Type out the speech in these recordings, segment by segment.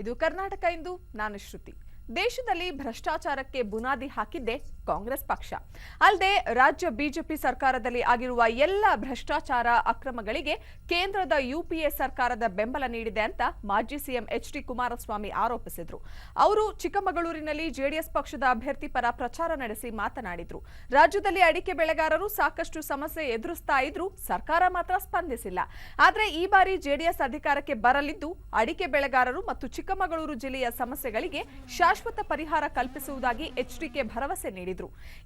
ಇದು ಕರ್ನಾಟಕ ಇಂದು. ನಾನು ಶ್ರುತಿ. ದೇಶದಲ್ಲಿ ಭ್ರಷ್ಟಾಚಾರಕ್ಕೆ ಬುನಾದಿ ಹಾಕಿದ್ದೆ ಕಾಂಗ್ರೆಸ್ ಪಕ್ಷ. ಅಲ್ಲದೆ ರಾಜ್ಯ ಬಿಜೆಪಿ ಸರ್ಕಾರದಲ್ಲಿ ಆಗಿರುವ ಎಲ್ಲ ಭ್ರಷ್ಟಾಚಾರ ಅಕ್ರಮಗಳಿಗೆ ಕೇಂದ್ರದ ಯುಪಿಎ ಸರ್ಕಾರದ ಬೆಂಬಲ ನೀಡಿದೆ ಅಂತ ಮಾಜಿ ಸಿಎಂ ಎಚ್.ಡಿ. ಕುಮಾರಸ್ವಾಮಿ ಆರೋಪಿಸಿದ್ರು. ಅವರು ಚಿಕ್ಕಮಗಳೂರಿನಲ್ಲಿ ಜೆಡಿಎಸ್ ಪಕ್ಷದ ಅಭ್ಯರ್ಥಿ ಪರ ಪ್ರಚಾರ ನಡೆಸಿ ಮಾತನಾಡಿದ್ರು. ರಾಜ್ಯದಲ್ಲಿ ಅಡಿಕೆ ಬೆಳೆಗಾರರು ಸಾಕಷ್ಟು ಸಮಸ್ಯೆ ಎದುರಿಸ್ತಾ ಇದ್ರು, ಸರ್ಕಾರ ಮಾತ್ರ ಸ್ಪಂದಿಸಿಲ್ಲ. ಆದರೆ ಈ ಬಾರಿ ಜೆಡಿಎಸ್ ಅಧಿಕಾರಕ್ಕೆ ಬರಲಿದ್ದು ಅಡಿಕೆ ಬೆಳೆಗಾರರು ಮತ್ತು ಚಿಕ್ಕಮಗಳೂರು ಜಿಲ್ಲೆಯ ಸಮಸ್ಯೆಗಳಿಗೆ ಶಾಶ್ವತ ಪರಿಹಾರ ಕಲ್ಪಿಸುವುದಾಗಿ ಎಚ್ಡಿಕೆ ಭರವಸೆ ನೀಡಿದರು.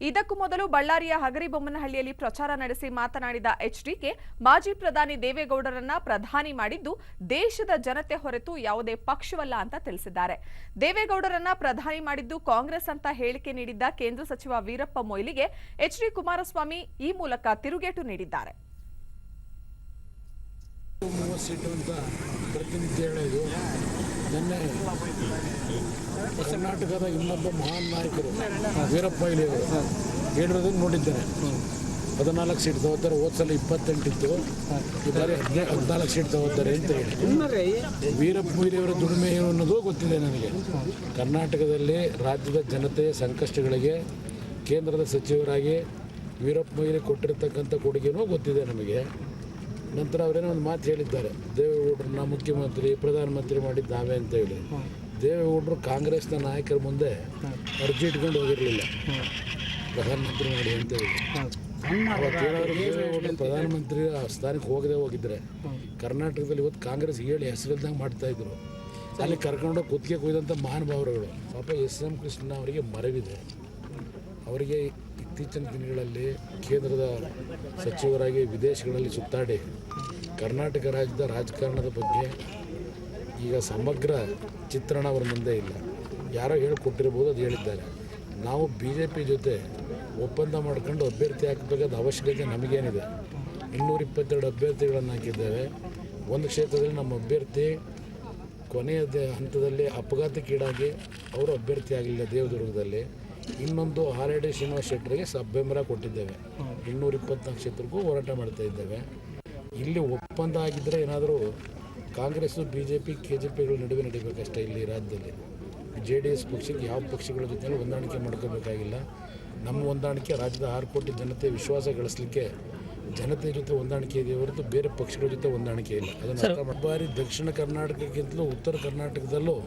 ಇದಕ್ಕೂ ಮೊದಲು ಬಳ್ಳಾರಿಯ ಹಗರಿಬೊಮ್ಮನಹಳ್ಳಿಯಲ್ಲಿ ಪ್ರಚಾರ ನಡೆಸಿ ಮಾತನಾಡಿದ ಎಚ್ಡಿಕೆ ಮಾಜಿ ಪ್ರಧಾನಿ ದೇವೇಗೌಡರನ್ನ ಪ್ರಧಾನಿ ಮಾಡಿದ್ದು ದೇಶದ ಜನತೆ ಹೊರತು ಯಾವುದೇ ಪಕ್ಷವಲ್ಲ ಅಂತ ತಿಳಿಸಿದ್ದಾರೆ. ದೇವೇಗೌಡರನ್ನ ಪ್ರಧಾನಿ ಮಾಡಿದ್ದು ಕಾಂಗ್ರೆಸ್ ಅಂತ ಹೇಳಿಕೆ ನೀಡಿದ್ದ ಕೇಂದ್ರ ಸಚಿವ ವೀರಪ್ಪ ಮೊಯ್ಲಿಗೆ ಎಚ್.ಡಿ. ಕುಮಾರಸ್ವಾಮಿ ಈ ಮೂಲಕ ತಿರುಗೇಟು ನೀಡಿದ್ದಾರೆ. ನಿನ್ನೆ ಕರ್ನಾಟಕದ ಇನ್ನೊಬ್ಬ ಮಹಾನ್ ನಾಯಕರು ವೀರಪ್ಪ ಮೊಯ್ಲಿ ಹೇಳಿರೋದನ್ನು ನೋಡಿದ್ದಾರೆ. 14 ಸೀಟ್ ತಗೋತಾರೆ. ಹೋದ ಸಲ 28 ಇತ್ತು, ಈ ಬಾರಿ 14 ಸೀಟ್ ತಗೋತಾರೆ ಅಂತ ಹೇಳಿ ವೀರಪ್ಪ ಮೊಯ್ಲಿ ಅವರ ದುಡಿಮೆ ಏನು ಅನ್ನೋದು ಗೊತ್ತಿದೆ ನನಗೆ. ಕರ್ನಾಟಕದಲ್ಲಿ ರಾಜ್ಯದ ಜನತೆಯ ಸಂಕಷ್ಟಗಳಿಗೆ ಕೇಂದ್ರದ ಸಚಿವರಾಗಿ ವೀರಪ್ಪ ಮೊಯ್ಲಿ ಕೊಟ್ಟಿರ್ತಕ್ಕಂಥ ಕೊಡುಗೆನೂ ಗೊತ್ತಿದೆ ನಮಗೆ. ನಂತರ ಅವರೇನೋ ಒಂದು ಮಾತು ಹೇಳಿದ್ದಾರೆ, ದೇವೇಗೌಡರನ್ನ ಮುಖ್ಯಮಂತ್ರಿ ಪ್ರಧಾನಮಂತ್ರಿ ಮಾಡಿದ್ದು ನಾವೇ ಅಂತ ಹೇಳಿ. ದೇವೇಗೌಡರು ಕಾಂಗ್ರೆಸ್ನ ನಾಯಕರ ಮುಂದೆ ಅರ್ಜಿ ಇಟ್ಕೊಂಡು ಹೋಗಿರಲಿಲ್ಲ ಪ್ರಧಾನಮಂತ್ರಿ ಮಾಡಿ ಅಂತ ಹೇಳಿ. ಅವತ್ತೇನಾದರೂ ದೇವೇಗೌಡರು ಪ್ರಧಾನಮಂತ್ರಿ ಸ್ಥಾನಕ್ಕೆ ಹೋಗಿದ್ರೆ ಕರ್ನಾಟಕದಲ್ಲಿ ಇವತ್ತು ಕಾಂಗ್ರೆಸ್ ಹೇಳಿ ಹೆಸರಿಲ್ದಂಗೆ ಮಾಡ್ತಾಯಿದ್ರು. ಅಲ್ಲಿ ಕರ್ಕೊಂಡೋಗಿ ಕುತ್ತಿಗೆ ಕೊಯ್ದಂಥ ಮಹಾನುಭಾವರುಗಳು. ಪಾಪ ಎಸ್.ಎಂ. ಕೃಷ್ಣ ಅವರಿಗೆ ಮರವಿದೆ. ಅವರಿಗೆ ಇತ್ತೀಚಿನ ದಿನಗಳಲ್ಲಿ ಕೇಂದ್ರದ ಸಚಿವರಾಗಿ ವಿದೇಶಗಳಲ್ಲಿ ಸುತ್ತಾಡಿ ಕರ್ನಾಟಕ ರಾಜ್ಯದ ರಾಜಕಾರಣದ ಬಗ್ಗೆ ಈಗ ಸಮಗ್ರ ಚಿತ್ರಣ ಅವರ ಮುಂದೆ ಇಲ್ಲ. ಯಾರೋ ಹೇಳಿಕೊಟ್ಟಿರ್ಬೋದು, ಅದು ಹೇಳಿದ್ದಾರೆ. ನಾವು BJP ಜೊತೆ ಒಪ್ಪಂದ ಮಾಡ್ಕೊಂಡು ಅಭ್ಯರ್ಥಿ ಹಾಕಬೇಕಾದ ಅವಶ್ಯಕತೆ ನಮಗೇನಿದೆ. 222 ಅಭ್ಯರ್ಥಿಗಳನ್ನು ಹಾಕಿದ್ದೇವೆ. ಒಂದು ಕ್ಷೇತ್ರದಲ್ಲಿ ನಮ್ಮ ಅಭ್ಯರ್ಥಿ ಕೊನೆಯ ಹಂತದಲ್ಲಿ ಅಪಘಾತಕ್ಕೀಡಾಗಿ ಅವರು ಅಭ್ಯರ್ಥಿ ಆಗಲಿಲ್ಲ ದೇವದುರ್ಗದಲ್ಲಿ. ಇನ್ನೊಂದು ಹಾಲೇಡಿ ಶ್ರೀನಿವಾಸ್ ಶೆಟ್ಟರಿಗೆ ಬೆಂಬಲ ಕೊಟ್ಟಿದ್ದೇವೆ. 224 ಕ್ಷೇತ್ರಕ್ಕೂ ಹೋರಾಟ ಮಾಡ್ತಾ ಇದ್ದೇವೆ. ಇಲ್ಲಿ ಒಪ್ಪಂದ ಆಗಿದ್ದರೆ ಏನಾದರೂ ಕಾಂಗ್ರೆಸ್ಸು BJP KJPಗಳ ನಡುವೆ ನಡೀಬೇಕಷ್ಟೇ. ಇಲ್ಲಿ ರಾಜ್ಯದಲ್ಲಿ JDS ಪಕ್ಷಕ್ಕೆ ಯಾವ ಪಕ್ಷಗಳ ಜೊತೆ ಹೊಂದಾಣಿಕೆ ಮಾಡ್ಕೋಬೇಕಾಗಿಲ್ಲ. ನಮ್ಮ ಹೊಂದಾಣಿಕೆ ರಾಜ್ಯದ 6 ಕೋಟಿ ಜನತೆ ವಿಶ್ವಾಸ ಗಳಿಸಲಿಕ್ಕೆ ಜನತೆ ಜೊತೆ ಹೊಂದಾಣಿಕೆ ಇದೆ ಹೊರತು ಬೇರೆ ಪಕ್ಷಗಳ ಜೊತೆ ಹೊಂದಾಣಿಕೆ ಇಲ್ಲ. ಅದನ್ನು ಬಾರಿ ದಕ್ಷಿಣ ಕರ್ನಾಟಕಕ್ಕಿಂತಲೂ ಉತ್ತರ ಕರ್ನಾಟಕದಲ್ಲೂ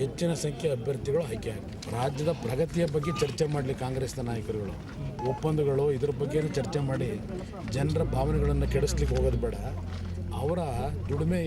ಹೆಚ್ಚಿನ ಸಂಖ್ಯೆ ಅಭ್ಯರ್ಥಿಗಳು ಆಯ್ಕೆ ಆಗಿ ರಾಜ್ಯದ ಪ್ರಗತಿಯ ಬಗ್ಗೆ ಚರ್ಚೆ ಮಾಡಲಿ ಕಾಂಗ್ರೆಸ್ನ ನಾಯಕರುಗಳು. ಒಪ್ಪಂದಗಳು ಇದ್ರ ಬಗ್ಗೆ ಚರ್ಚೆ ಮಾಡಿ ಜನರ ಭಾವನೆಗಳನ್ನು ಕೆಡಿಸ್ಲಿಕ್ಕೆ ಹೋಗೋದು ಬೇಡ. ಅವರ ದುಡಿಮೆ